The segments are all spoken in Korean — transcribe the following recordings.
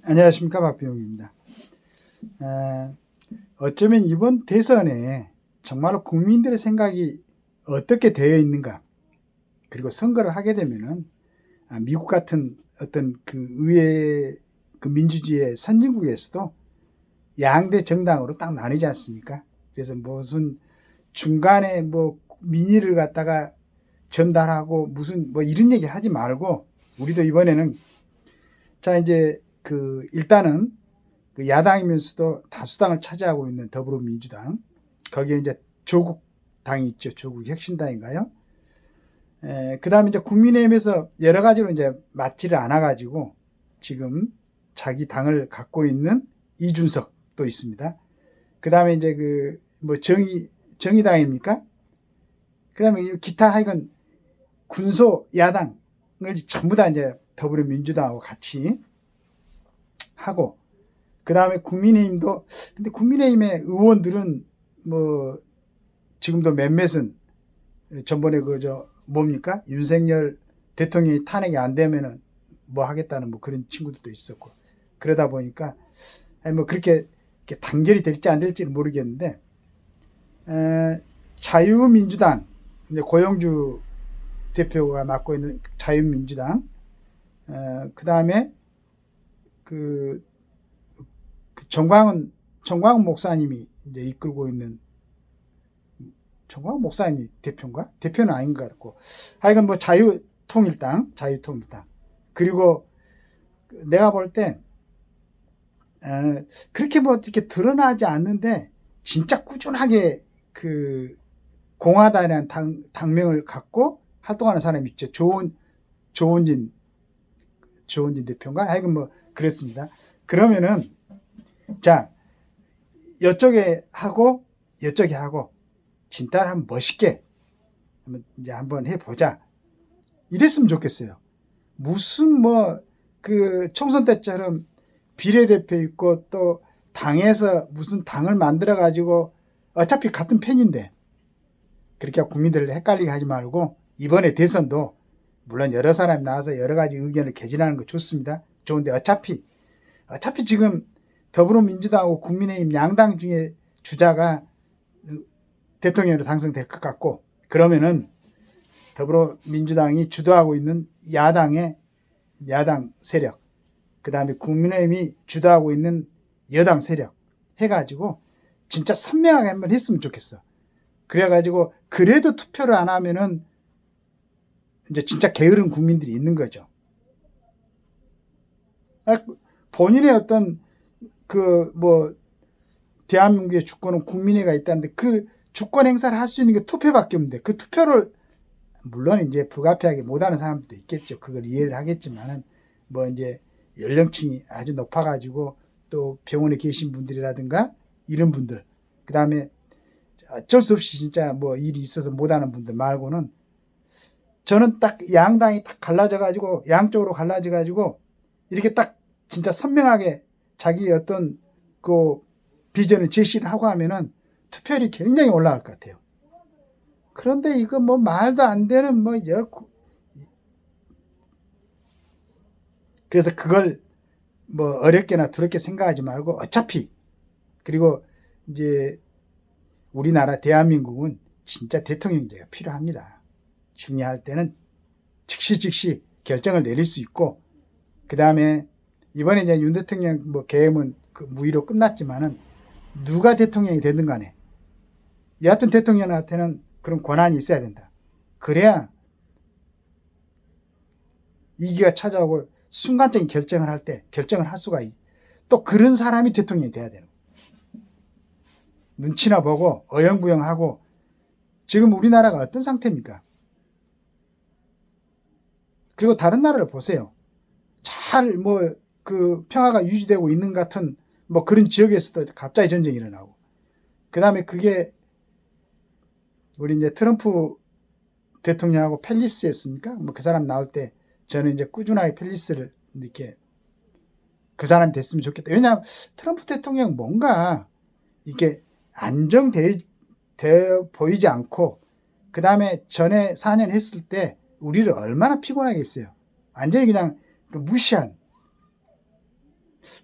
안녕하십니까, 박병욱입니다. 어쩌면 이번 대선에 정말로 국민들의 생각이 어떻게 되어 있는가, 그리고 선거를 하게 되면은 미국 같은 어떤 그 의회 그 민주주의의 선진국에서도 양대 정당으로 딱 나뉘지 않습니까? 그래서 무슨 중간에 뭐 민의를 갖다가 전달하고 무슨 뭐 이런 얘기 하지 말고, 우리도 이번에는 자 이제 그 일단은 그 야당이면서도 다수당을 차지하고 있는 더불어민주당, 거기에 이제 조국 당이 있죠. 조국 혁신당인가요? 그 다음에 이제 국민의힘에서 여러 가지로 이제 맞지를 않아가지고 지금 자기 당을 갖고 있는 이준석도 있습니다. 그 다음에 이제 그 뭐 정의당입니까? 그 다음에 기타 하여간 군소 야당을 전부 다 이제 더불어민주당하고 같이 하고, 그 다음에 국민의힘도, 근데 국민의힘의 의원들은 뭐 지금도 몇몇은 전번에 뭡니까? 윤석열 대통령이 탄핵이 안 되면은 뭐 하겠다는 뭐 그런 친구들도 있었고, 그러다 보니까 뭐 그렇게 단결이 될지 안 될지는 모르겠는데, 자유민주당, 이제 고영주 대표가 맡고 있는 자유민주당, 그 다음에 그 정광훈 목사님이 이제 이끌고 있는, 정광훈 목사님이 대표인가? 대표는 아닌 것 같고, 하여간 뭐 자유통일당, 그리고 내가 볼 때 그렇게 뭐 이렇게 드러나지 않는데 진짜 꾸준하게 그 공화당이라는 당명을 갖고 활동하는 사람이 있죠. 조원진 대표인가? 하여간 뭐 그랬습니다. 그러면은 자, 이쪽에 하고 진짜로 한번 멋있게 이제 한번 해보자, 이랬으면 좋겠어요. 무슨 뭐 그 총선 때처럼 비례대표 있고 또 당에서 무슨 당을 만들어 가지고 어차피 같은 편인데 그렇게 국민들을 헷갈리게 하지 말고, 이번에 대선도 물론 여러 사람이 나와서 여러 가지 의견을 개진하는 거 좋습니다. 좋은데 어차피 지금 더불어민주당하고 국민의힘 양당 중에 주자가 대통령으로 당선될 것 같고, 그러면은 더불어민주당이 주도하고 있는 야당 세력, 그 다음에 국민의힘이 주도하고 있는 여당 세력 해가지고 진짜 선명하게 한번 했으면 좋겠어. 그래가지고 그래도 투표를 안 하면은 이제 진짜 게으른 국민들이 있는 거죠. 본인의 어떤 그 뭐 대한민국의 주권은 국민회가 있다는데 그 주권 행사를 할 수 있는 게 투표밖에 없는데, 그 투표를 물론 이제 불가피하게 못하는 사람들도 있겠죠. 그걸 이해를 하겠지만은 뭐 이제 연령층이 아주 높아가지고 또 병원에 계신 분들이라든가 이런 분들, 그 다음에 어쩔 수 없이 진짜 뭐 일이 있어서 못하는 분들 말고는, 저는 딱 양당이 딱 갈라져가지고 양쪽으로 갈라져가지고 이렇게 딱 진짜 선명하게 자기 어떤 그 비전을 제시를 하고 하면은 투표율이 굉장히 올라갈 것 같아요. 그런데 이거 뭐 말도 안 되는 뭐 그래서 그걸 뭐 어렵게나 두렵게 생각하지 말고 어차피, 그리고 이제 우리나라 대한민국은 진짜 대통령제가 필요합니다. 중요할 때는 즉시 결정을 내릴 수 있고, 그 다음에 이번에 이제 윤 대통령 뭐 계엄은 그 무위로 끝났지만은 누가 대통령이 되든 간에 여하튼 대통령한테는 그런 권한이 있어야 된다. 그래야 위기가 찾아오고 순간적인 결정을 할 때 결정을 할 수가 또 그런 사람이 대통령이 돼야 되는 거예요. 눈치나 보고 어영부영하고, 지금 우리나라가 어떤 상태입니까? 그리고 다른 나라를 보세요. 잘 뭐 그 평화가 유지되고 있는 것 같은 뭐 그런 지역에서도 갑자기 전쟁이 일어나고, 그 다음에 그게 우리 이제 트럼프 대통령하고 팰리스였습니까? 뭐 그 사람 나올 때 저는 이제 꾸준하게 팰리스를 이렇게 그 사람이 됐으면 좋겠다. 왜냐하면 트럼프 대통령 뭔가 이렇게 안정돼 보이지 않고, 그 다음에 전에 4년 했을 때 우리를 얼마나 피곤하게 했어요. 완전히 그냥 무시한.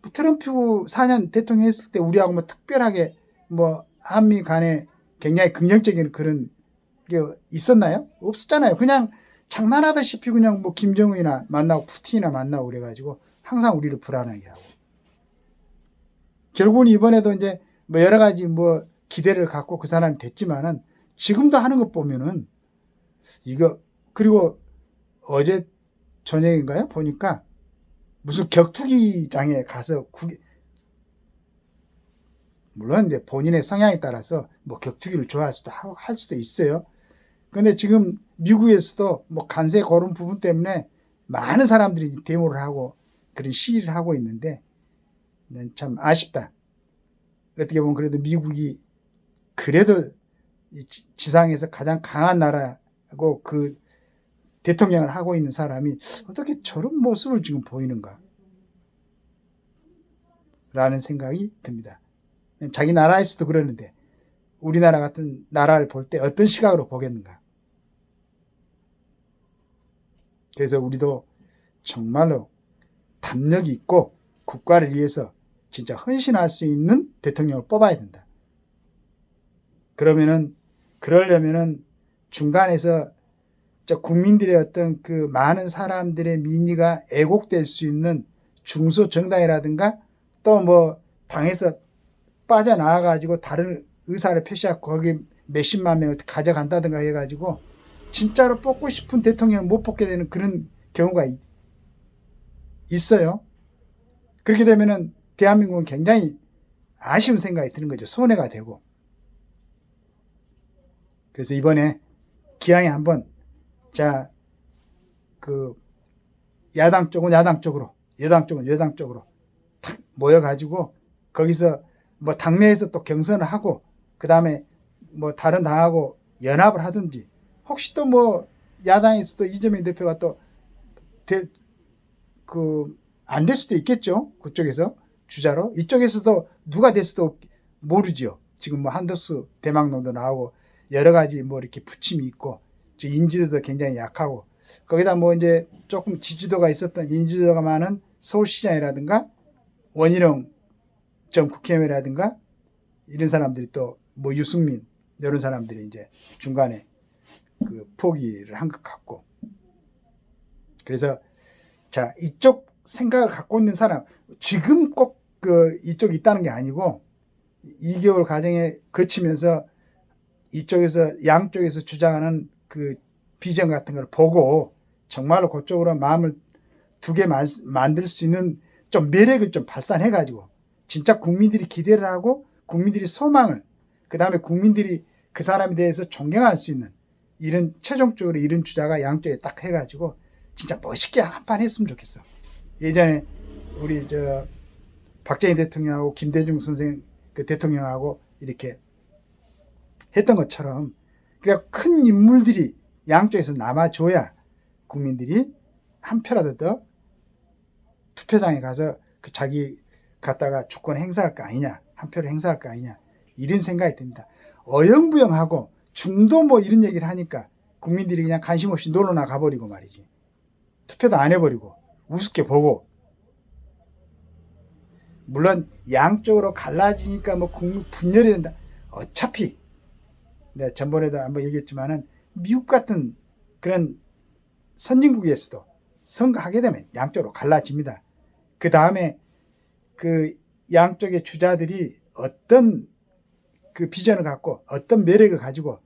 뭐 트럼프 4년 대통령 했을 때 우리하고 뭐 특별하게 뭐 한미 간에 굉장히 긍정적인 그런 게 있었나요? 없었잖아요. 그냥 장난하다시피 그냥 뭐 김정은이나 만나고 푸틴이나 만나고 그래가지고 항상 우리를 불안하게 하고. 결국은 이번에도 이제 뭐 여러 가지 뭐 기대를 갖고 그 사람이 됐지만은 지금도 하는 것 보면은 이거, 그리고 어제 저녁인가요? 보니까 무슨 격투기장에 가서 물론 이제 본인의 성향에 따라서 뭐 격투기를 좋아할 수도 할 수도 있어요. 근데 지금 미국에서도 뭐 관세 그런 부분 때문에 많은 사람들이 데모를 하고 그런 시위를 하고 있는데 참 아쉽다. 어떻게 보면 그래도 미국이 그래도 지상에서 가장 강한 나라고 그 대통령을 하고 있는 사람이 어떻게 저런 모습을 지금 보이는가 라는 생각이 듭니다. 자기 나라에서도 그러는데 우리나라 같은 나라를 볼 때 어떤 시각으로 보겠는가. 그래서 우리도 정말로 담력이 있고 국가를 위해서 진짜 헌신할 수 있는 대통령을 뽑아야 된다. 그러려면은 중간에서 국민들의 어떤 그 많은 사람들의 민의가 애곡될 수 있는 중소정당이라든가 또 뭐 당에서 빠져나와가지고 다른 의사를 표시하고 거기 몇십만 명을 가져간다든가 해가지고 진짜로 뽑고 싶은 대통령을 못 뽑게 되는 그런 경우가 있어요. 그렇게 되면은 대한민국은 굉장히 아쉬운 생각이 드는 거죠. 손해가 되고. 그래서 이번에 기왕에 한번 야당 쪽은 야당 쪽으로, 여당 쪽은 여당 쪽으로 탁 모여가지고 거기서 뭐 당내에서 또 경선을 하고 그 다음에 뭐 다른 당하고 연합을 하든지 혹시 또 뭐 야당에서도 이재명 대표가 또 안 될 수도 있겠죠. 그쪽에서 주자로. 이쪽에서도 누가 될 수도 모르죠. 지금 뭐 한덕수 대망론도 나오고 여러 가지 뭐 이렇게 부침이 있고 인지도도 굉장히 약하고 거기다 뭐 이제 조금 지지도가 있었던 인지도가 많은 서울시장이라든가 원희룡 전 국회의원이라든가 이런 사람들이 또 뭐 유승민 이런 사람들이 이제 중간에 그 포기를 한 것 같고 그래서 이쪽 생각을 갖고 있는 사람 지금 꼭 이쪽이 있다는 게 아니고 2개월 과정에 거치면서 이쪽에서 양쪽에서 주장하는 그 비전 같은 걸 보고 정말로 그쪽으로 마음을 두게 만들 수 있는 좀 매력을 좀 발산해 가지고 진짜 국민들이 기대를 하고 국민들이 소망을 그 다음에 국민들이 그 사람에 대해서 존경할 수 있는 이런 최종적으로 이런 주자가 양쪽에 딱 해가지고 진짜 멋있게 한판 했으면 좋겠어. 예전에 우리 박정희 대통령하고 김대중 선생 그 대통령하고 이렇게 했던 것처럼 그러니까 큰 인물들이 양쪽에서 남아줘야 국민들이 한 표라도 더 투표장에 가서 그 자기 갖다가 주권 행사할 거 아니냐, 한 표를 행사할 거 아니냐 이런 생각이 듭니다. 어영부영하고 중도 뭐 이런 얘기를 하니까 국민들이 그냥 관심 없이 놀러나 가버리고 말이지. 투표도 안 해버리고 우습게 보고 물론 양쪽으로 갈라지니까 뭐 분열이 된다. 어차피 내가 전번에도 한번 얘기했지만은 미국 같은 그런 선진국에서도 선거하게 되면 양쪽으로 갈라집니다. 그 다음에 그 양쪽의 주자들이 어떤 그 비전을 갖고 어떤 매력을 가지고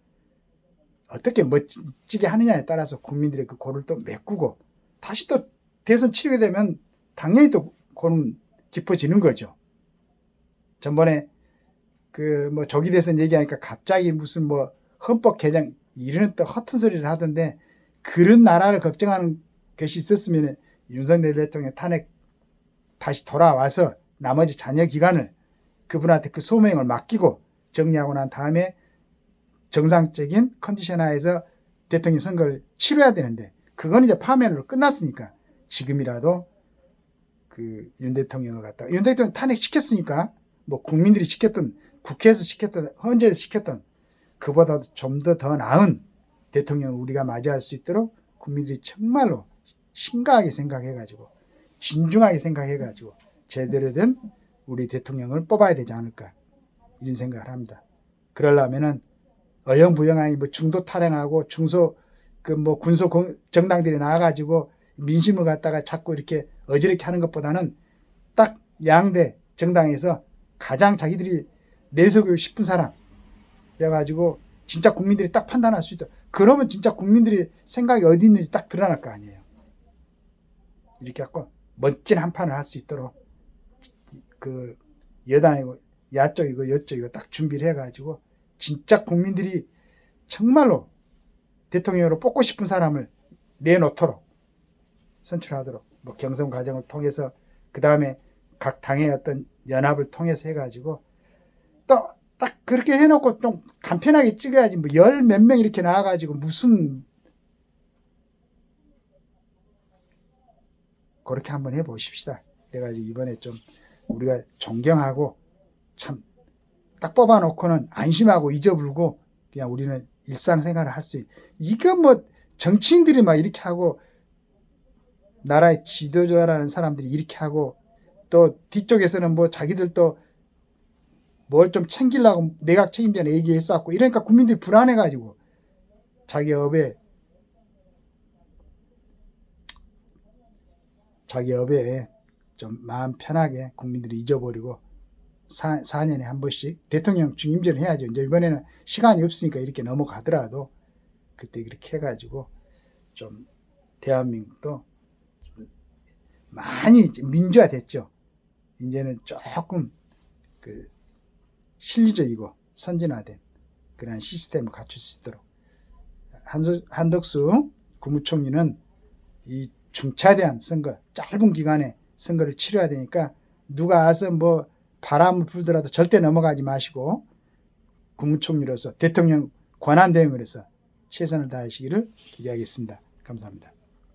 어떻게 멋지게 하느냐에 따라서 국민들의 그 골을 또 메꾸고 다시 또 대선 치르게 되면 당연히 또 골은 깊어지는 거죠. 전번에 그 뭐 조기 대선 얘기하니까 갑자기 무슨 뭐 헌법 개정 이런 또 허튼 소리를 하던데 그런 나라를 걱정하는 것이 있었으면 윤석열 대통령 탄핵 다시 돌아와서 나머지 자녀 기간을 그분한테 그 소명을 맡기고 정리하고 난 다음에 정상적인 컨디션 하에서 대통령 선거를 치러야 되는데 그건 이제 파면으로 끝났으니까 지금이라도 그 윤 대통령을 갖다가 윤 대통령 탄핵 시켰으니까 뭐 국민들이 시켰던 국회에서 시켰던 헌재에서 시켰던 그보다도 좀 더 나은 대통령을 우리가 맞이할 수 있도록 국민들이 정말로 심각하게 생각해가지고 진중하게 생각해가지고 제대로 된 우리 대통령을 뽑아야 되지 않을까 이런 생각을 합니다. 그러려면은 어영부영하게 뭐 중도 타령하고 중소 그 뭐 군소 정당들이 나와가지고 민심을 갖다가 자꾸 이렇게 어지럽게 하는 것보다는 딱 양대 정당에서 가장 자기들이 내세우고 싶은 사람 그래가지고 진짜 국민들이 딱 판단할 수 있다. 그러면 진짜 국민들이 생각이 어디 있는지 딱 드러날 거 아니에요. 이렇게 갖고 멋진 한 판을 할 수 있도록 그 여당이고 야쪽이고 여쪽이고 딱 준비를 해가지고 진짜 국민들이 정말로 대통령으로 뽑고 싶은 사람을 내놓도록 선출하도록 뭐 경선 과정을 통해서 그 다음에 각 당의 어떤 연합을 통해서 해가지고 또 딱 그렇게 해놓고 좀 간편하게 찍어야지 뭐 열 몇 명 이렇게 나와가지고 무슨 그렇게 한번 해보십시다. 그래가지고 이번에 좀 우리가 존경하고 참 딱 뽑아놓고는 안심하고 잊어불고 그냥 우리는 일상생활을 할 수 있. 이거 뭐 정치인들이 막 이렇게 하고 나라의 지도자라는 사람들이 이렇게 하고 또 뒤쪽에서는 뭐 자기들도 뭘 좀 챙기려고 내각 책임자는 얘기했었고 이러니까 국민들이 불안해가지고 자기 업에 좀 마음 편하게 국민들이 잊어버리고 4년에 한 번씩 대통령 중임제를 해야죠. 이제 이번에는 시간이 없으니까 이렇게 넘어가더라도 그때 그렇게 해가지고 좀 대한민국도 많이 민주화됐죠. 이제는 조금 그 실리적이고 선진화된 그런 시스템을 갖출 수 있도록 한덕수 국무총리는 이 중차대한 선거 짧은 기간에 선거를 치러야 되니까 누가 와서 뭐 바람을 불더라도 절대 넘어가지 마시고 국무총리로서 대통령 권한대행으로서 최선을 다하시기를 기대하겠습니다. 감사합니다.